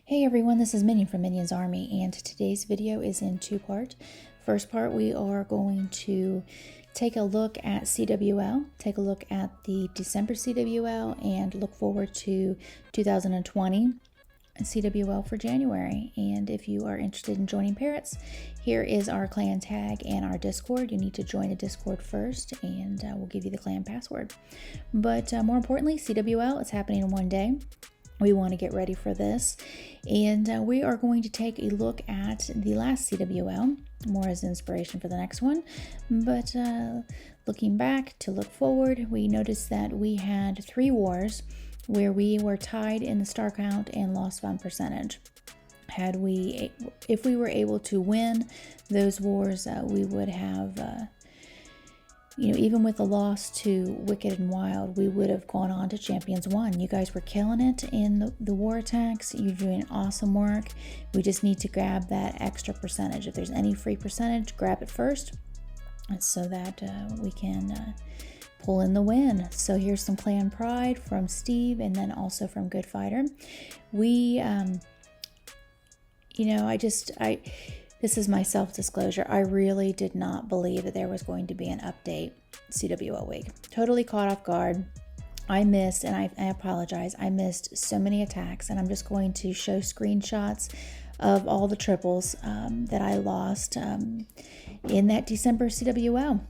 Hey everyone, this is Minion from Minion's Army, and today's video is in two-part. First part, we are going to take a look at CWL, take a look at the December CWL, and look forward to 2020 CWL for January. And if you are interested in joining Parrots, here is our clan tag and our Discord. You need to join the Discord first, and we'll give you the clan password. But more importantly, CWL is happening in one day. We want to get ready for this, and we are going to take a look at the last CWL, more as inspiration for the next one. But looking back to look forward, we noticed that we had 3 wars where we were tied in the star count and lost fun percentage. If we were able to win those wars, we would have even with the loss to Wicked and Wild, we would have gone on to Champions 1. You guys were killing it in the war attacks. You're doing awesome work. We just need to grab that extra percentage. If there's any free percentage, grab it first so that we can pull in the win. So here's some clan pride from Steve, and then also from Good Fighter. This is my self-disclosure. I really did not believe that there was going to be an update CWL week. Totally caught off guard. I missed, and I apologize, I missed so many attacks, and I'm just going to show screenshots of all the triples that I lost in that December CWL.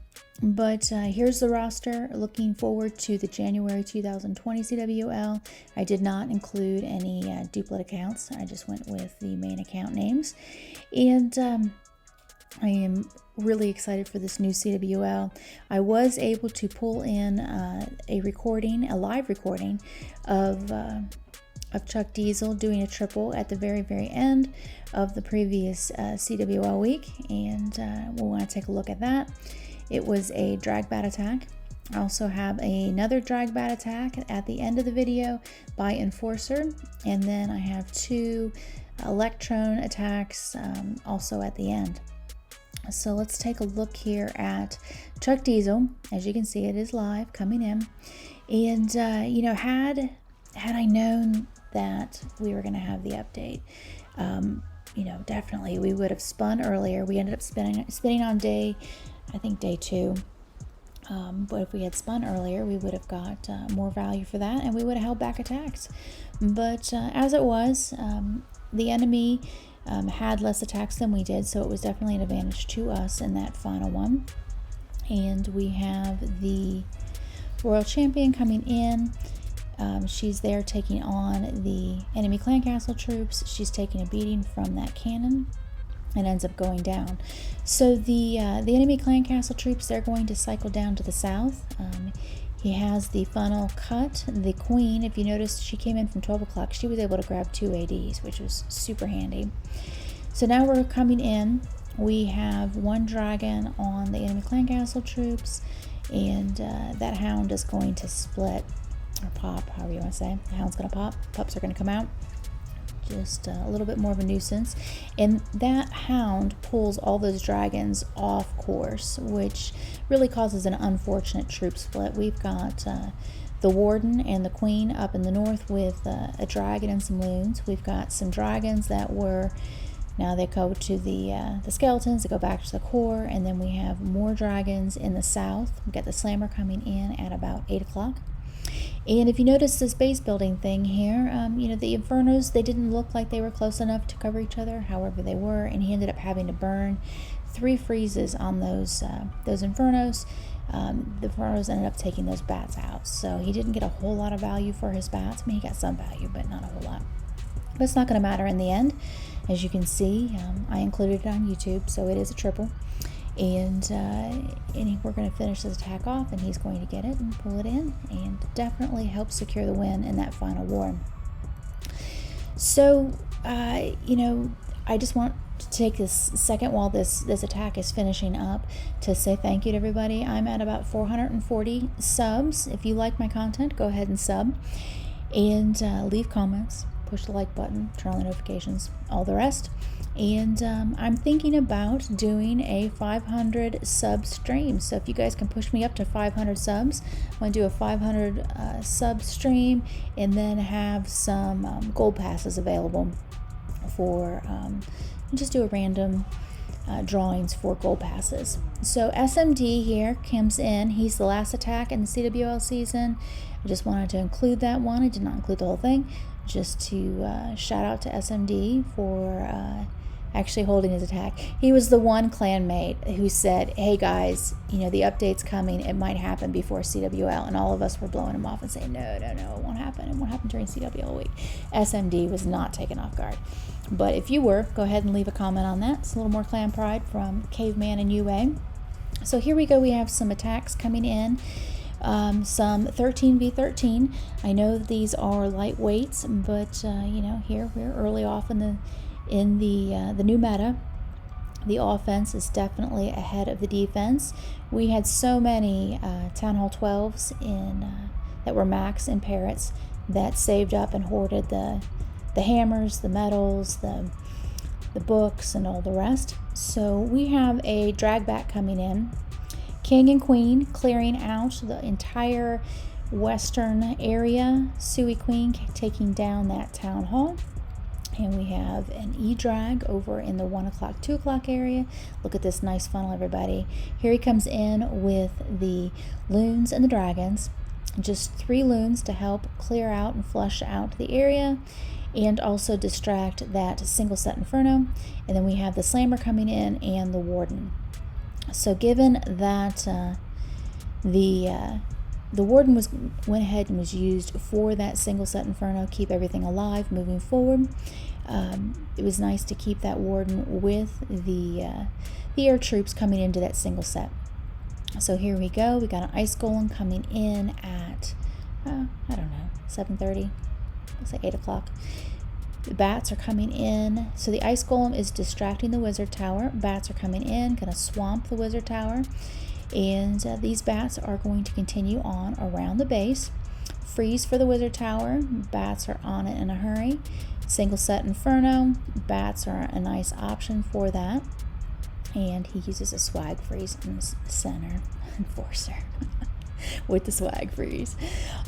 But here's the roster. Looking forward to the January 2020 CWL. I did not include any duplicate accounts. I just went with the main account names. And I am really excited for this new CWL. I was able to pull in a live recording of Chuck Diesel doing a triple at the very end of the previous CWL week, and we'll want to take a look at that. It was a DragBat attack. I also have another DragBat attack at the end of the video by Enforcer, and then I have 2 Electrone attacks also at the end. So let's take a look here at Chuck Diesel. As you can see, it is live coming in, and had I known that we were going to have the update, definitely we would have spun earlier. We ended up spinning on day 2. But if we had spun earlier, we would have got more value for that, and we would have held back attacks. But as it was, the enemy had less attacks than we did, so it was definitely an advantage to us in that final one. And we have the Royal Champion coming in. She's there taking on the enemy clan castle troops. She's taking a beating from that cannon and ends up going down. So the enemy clan castle troops, they're going to cycle down to the south. He has the funnel cut. The queen, if you notice, she came in from 12 o'clock. She was able to grab 2 ADs, which was super handy. So now we're coming in. We have 1 dragon on the enemy clan castle troops, and that hound is going to split or pop, however you want to say. The hound's going to pop. Pups are going to come out. Just a little bit more of a nuisance, and that hound pulls all those dragons off course, which really causes an unfortunate troop split. We've got the warden and the queen up in the north with a dragon and some loons. We've got some dragons that now they go to the skeletons, they go back to the core, and then we have more dragons in the south. We've got the slammer coming in at about 8 o'clock. And if you notice this base building thing here, the Infernos, they didn't look like they were close enough to cover each other. However, they were, and he ended up having to burn 3 freezes on those Infernos. The Infernos ended up taking those bats out, so he didn't get a whole lot of value for his bats. I mean, he got some value, but not a whole lot. But it's not going to matter in the end. As you can see, I included it on YouTube, so it is a triple. And we're going to finish this attack off, and he's going to get it and pull it in and definitely help secure the win in that final war. So I just want to take this second while this attack is finishing up to say thank you to everybody. I'm at about 440 subs. If you like my content, go ahead and sub and leave comments, push the like button, turn on the notifications, all the rest. And I'm thinking about doing a 500 sub stream. So if you guys can push me up to 500 subs, I'm going to do a 500 sub stream, and then have some gold passes available for just do a random drawings for gold passes. So SMD here comes in. He's the last attack in the CWL season. I just wanted to include that one. I did not include the whole thing, just to shout out to SMD for actually holding his attack. He was the one clanmate who said, hey guys, you know, the update's coming, it might happen before CWL, and all of us were blowing him off and saying, no, it won't happen, it won't happen during CWL week. SMD was not taken off guard. But if you were, go ahead and leave a comment on that. It's a little more clan pride from Caveman and UA. So here we go, we have some attacks coming in. Some 13v13. I know these are lightweights, but you know, here we're early off in the new meta. The offense is definitely ahead of the defense. We had so many Town Hall 12s that were max in Parrots that saved up and hoarded the hammers, the medals, the books, and all the rest. So we have a DragBat coming in. King and Queen clearing out the entire western area. Suey Queen taking down that Town Hall. And we have an E-Drag over in the 1 o'clock, 2 o'clock area. Look at this nice funnel, everybody. Here he comes in with the loons and the dragons. Just 3 loons to help clear out and flush out the area, and also distract that single set Inferno. And then we have the Slammer coming in and the Warden. So given that the Warden went ahead and was used for that single set Inferno, keep everything alive moving forward. It was nice to keep that Warden with the air troops coming into that single set. So here we go. We got an Ice Golem coming in at, I don't know, 7:30. Looks like 8 o'clock. The bats are coming in. So the Ice Golem is distracting the Wizard Tower. Bats are coming in, going to swamp the Wizard Tower. And these bats are going to continue on around the base. Freeze for the Wizard Tower. Bats are on it in a hurry. Single set Inferno. Bats are a nice option for that. And he uses a swag freeze in the center. Enforcer. With the swag freeze.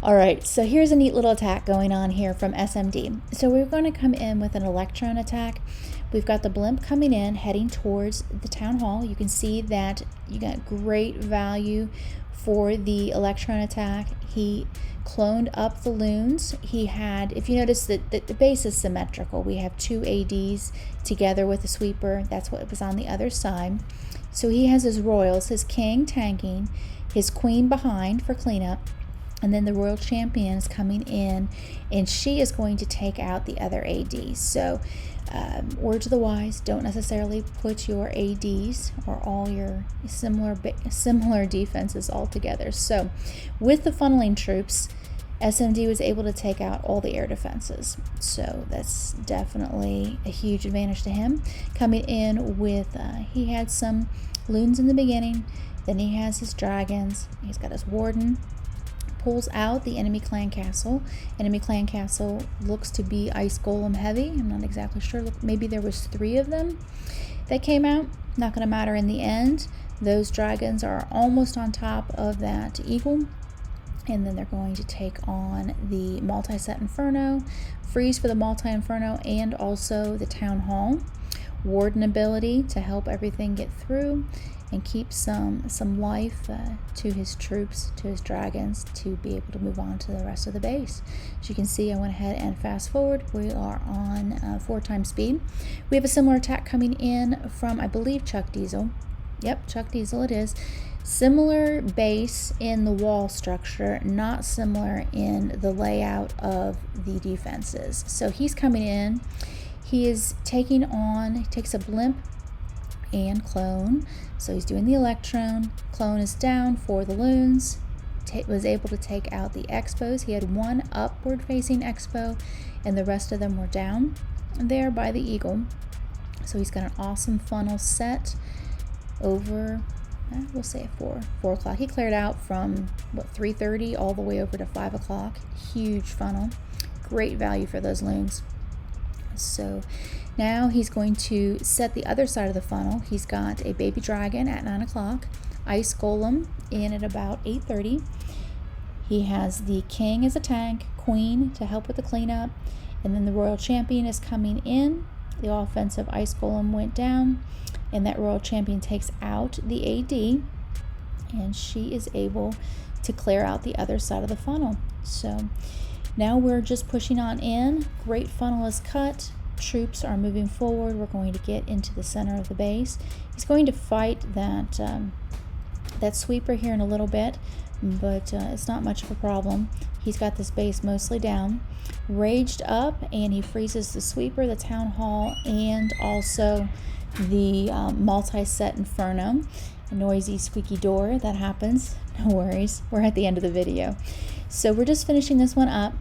Alright, so here's a neat little attack going on here from SMD. So we're going to come in with an Electrone attack. We've got the blimp coming in, heading towards the Town Hall. You can see that you got great value for the Electrone attack. He cloned up the loons. He had, if you notice that the base is symmetrical, we have 2 ADs together with a sweeper. That's what was on the other side. So he has his royals, his king tanking, his queen behind for cleanup, and then the royal champion is coming in, and she is going to take out the other ADs. So word to the wise, don't necessarily put your ADs or all your similar defenses all together. So with the funneling troops, SMD was able to take out all the air defenses. So that's definitely a huge advantage to him. Coming in with, he had some loons in the beginning, then he has his dragons, he's got his warden, pulls out the enemy clan castle. Enemy clan castle looks to be Ice Golem heavy. I'm not exactly sure. Look, maybe there was 3 of them that came out. Not going to matter in the end. Those dragons are almost on top of that eagle. And then they're going to take on the multi-set Inferno, freeze for the multi-Inferno, and also the Town Hall. Warden ability to help everything get through and keep some life to his troops, to his dragons, to be able to move on to the rest of the base. As you can see, I went ahead and fast forward. We are on 4 times speed. We have a similar attack coming in from, I believe, Chuck Diesel. Yep, Chuck Diesel it is. Similar base in the wall structure, not similar in the layout of the defenses. So he's coming in. He is taking on, he takes a blimp and clone. So he's doing the Electrone. Clone is down for the loons. Was able to take out the expos. He had 1 upward facing expo, and the rest of them were down there by the eagle. So he's got an awesome funnel set over, we'll say 4 o'clock. He cleared out from, 3:30 all the way over to 5 o'clock. Huge funnel. Great value for those loons. So now he's going to set the other side of the funnel. He's got a baby dragon at 9 o'clock, Ice Golem in at about 8:30. He has the king as a tank, queen to help with the cleanup, and then the royal champion is coming in. The offensive Ice Golem went down, and that Royal Champion takes out the AD, and she is able to clear out the other side of the funnel. So now we're just pushing on in. Great funnel is cut. Troops are moving forward. We're going to get into the center of the base. He's going to fight that sweeper here in a little bit, but it's not much of a problem. He's got this base mostly down. Raged up, and he freezes the sweeper, the town hall, and also the multi-set Inferno. A noisy squeaky door, that happens. No worries, we're at the end of the video. So we're just finishing this one up,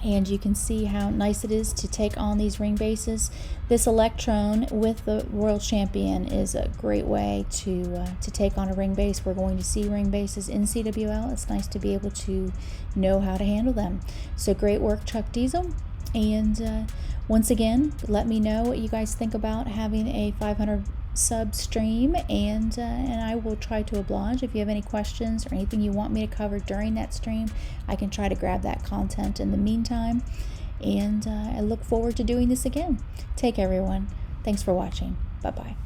and you can see how nice it is to take on these ring bases. This Electrone with the Royal Champion is a great way to take on a ring base. We're going to see ring bases in CWL. It's nice to be able to know how to handle them. So great work, Chuck Diesel. And once again, let me know what you guys think about having a 500 sub stream, and I will try to oblige. If you have any questions or anything you want me to cover during that stream, I can try to grab that content in the meantime. And I look forward to doing this again. Take care, everyone. Thanks for watching. Bye-bye.